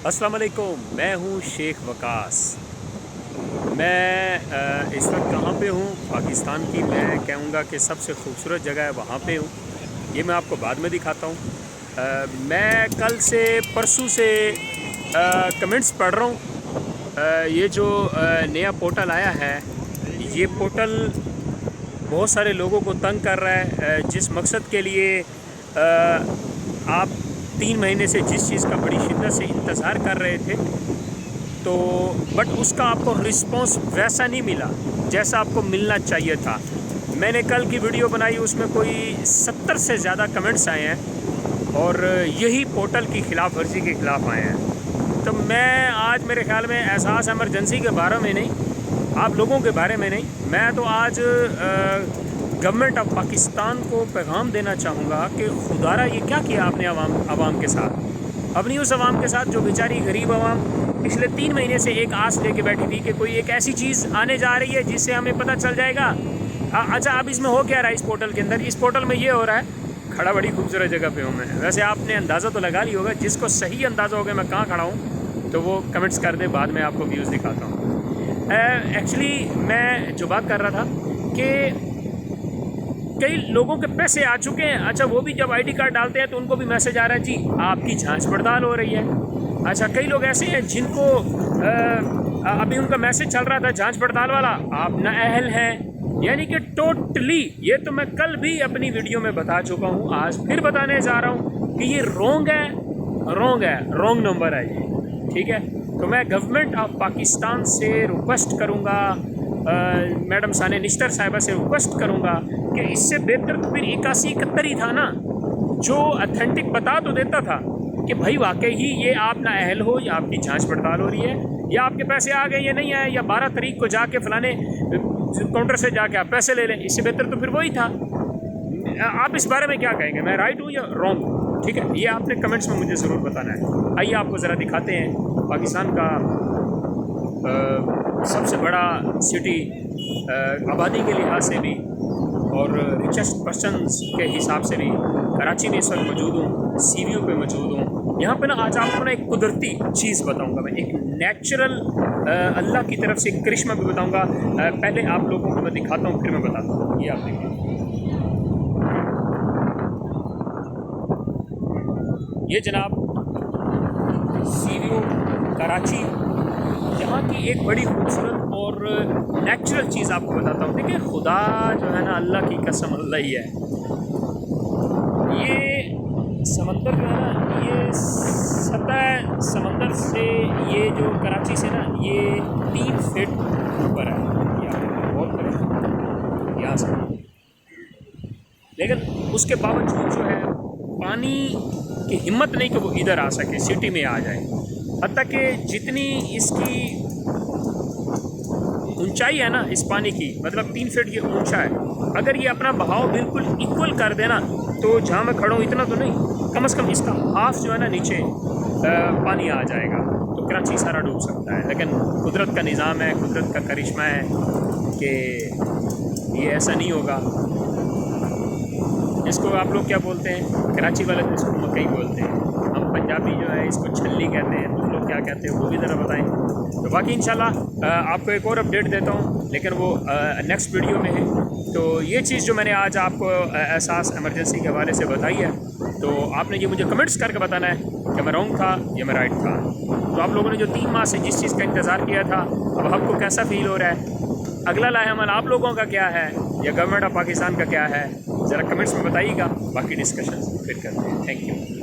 अस्सलाम वालेकुम, मैं हूँ शेख वकास। मैं इस वक्त कहाँ पे हूँ? पाकिस्तान की मैं कहूँगा कि सबसे खूबसूरत जगह है, वहाँ पे हूँ। ये मैं आपको बाद में दिखाता हूँ। मैं कल से परसों से कमेंट्स पढ़ रहा हूँ। ये जो नया पोर्टल आया है, ये पोर्टल बहुत सारे लोगों को तंग कर रहा है। जिस मकसद के लिए आप 3 महीने से जिस चीज़ का बड़ी शिद्दत से इंतज़ार कर रहे थे, तो बट उसका आपको रिस्पॉन्स वैसा नहीं मिला जैसा आपको मिलना चाहिए था। मैंने कल की वीडियो बनाई, उसमें कोई 70 से ज़्यादा कमेंट्स आए हैं और यही पोर्टल की खिलाफ वर्जी के ख़िलाफ़ आए हैं। तो मैं आज मेरे ख्याल में एहसास एमरजेंसी के बारे में नहीं, आप लोगों के बारे में नहीं, मैं तो आज गवर्नमेंट ऑफ पाकिस्तान को पैगाम देना चाहूँगा कि खुदारा ये क्या किया आपने आवाम के साथ, अपनी उस आवाम के साथ जो बेचारी गरीब आवाम पिछले 3 महीने से एक आस लेके बैठी थी कि कोई एक ऐसी चीज़ आने जा रही है जिससे हमें पता चल जाएगा। अच्छा, अब इसमें हो क्या रहा है? इस पोर्टल के अंदर, इस पोर्टल में ये हो रहा है, खड़ा बड़ी खूबसूरत जगह पे हूँ मैं। वैसे आपने अंदाज़ा तो लगा ली होगा, जिसको सही अंदाज़ा होगा मैं कहाँ खड़ा हूँ तो वो कमेंट्स कर दे, बाद में आपको व्यूज़ दिखाता हूँ। एक्चुअली मैं जो बात कर रहा था कि कई लोगों के पैसे आ चुके हैं। अच्छा, वो भी जब आईडी कार्ड डालते हैं तो उनको भी मैसेज आ रहा है, जी आपकी जांच पड़ताल हो रही है। अच्छा, कई लोग ऐसे हैं जिनको अभी उनका मैसेज चल रहा था जांच पड़ताल वाला, आप नाअहल हैं। यानी कि टोटली, ये तो मैं कल भी अपनी वीडियो में बता चुका हूँ, आज फिर बताने जा रहा हूँ कि ये रॉन्ग नंबर है ये। ठीक है, तो मैं गवर्नमेंट ऑफ पाकिस्तान से रिक्वेस्ट करूँगा, मैडम साने निश्तर साहिबा से रिक्वेस्ट करूँगा कि इससे बेहतर तो फिर 81-71 ही था ना, जो अथेंटिक बता तो देता था कि भाई वाकई ही ये आप नाअहल हो, या आपकी जांच पड़ताल हो रही है, या आपके पैसे आ गए या नहीं आए, या 12 तारीख को जाके फलाने काउंटर से जाके आप पैसे ले लें। इससे बेहतर तो फिर वही था। आप इस बारे में क्या कहेंगे, मैं राइट हूँ या रॉन्ग? ठीक है, ये आपने कमेंट्स में मुझे ज़रूर बताना है। आइए आपको ज़रा दिखाते हैं पाकिस्तान का सबसे बड़ा सिटी, आबादी के लिहाज से भी और रिचेस्ट पर्सनस के हिसाब से भी। कराची में इस वक्त मौजूद हूँ, सीवीयू पे मौजूद हूँ। यहाँ पे ना आज आपको ना एक कुदरती चीज़ बताऊँगा मैं, एक नेचुरल अल्लाह की तरफ से एक करिश्मा भी बताऊँगा। पहले आप लोगों को मैं दिखाता हूँ, फिर मैं बताता हूँ। ये आप देखिए, ये जनाब सीवीयू कराची, यहाँ की एक बड़ी खूबसूरत और नेचुरल चीज़ आपको बताता हूँ। देखिए, खुदा जो है ना, अल्लाह की कसम, अल्लाह ही है। ये समंदर जो है ना, ये सतह समंदर से, ये जो कराची से ना, ये 3 फीट ऊपर है। बहुत करें यहाँ से, लेकिन उसके बावजूद जो है पानी की हिम्मत नहीं कि वो इधर आ सके, सिटी में आ जाए। हत्ता कि जितनी इसकी ऊंचाई है ना इस पानी की, मतलब 3 फीट ये ऊंचा है, अगर ये अपना बहाव बिल्कुल इक्वल कर देना, तो जहाँ मैं खड़ा हूँ इतना तो नहीं, कम से कम इसका हाफ जो है ना नीचे पानी आ जाएगा, तो कराची सारा डूब सकता है। लेकिन कुदरत का निज़ाम है, कुदरत का करिश्मा है कि ये ऐसा नहीं होगा। इसको आप लोग क्या बोलते हैं? कराची वाले तो इसको मकई बोलते हैं, हम पंजाबी जो है इसको छल्ली कहते हैं, तुम लोग क्या कहते हैं वो भी ज़रा बताएं। तो बाकी इंशाल्लाह आपको एक और अपडेट देता हूँ, लेकिन वो नेक्स्ट वीडियो में है। तो ये चीज़ जो मैंने आज आपको एहसास एमरजेंसी के हवाले से बताई है, तो आपने ये मुझे कमेंट्स करके बताना है कि मैं रॉन्ग था या मैं राइट था। तो आप लोगों ने जो 3 माह से जिस चीज़ का इंतज़ार किया था, अब आपको कैसा फ़ील हो रहा है? अगला लाहेअमल आप लोगों का क्या है, या गवर्नमेंट ऑफ पाकिस्तान का क्या है? ज़रा कमेंट्स में बताइएगा। बाकी डिस्कशन फिर करते हैं। Thank you.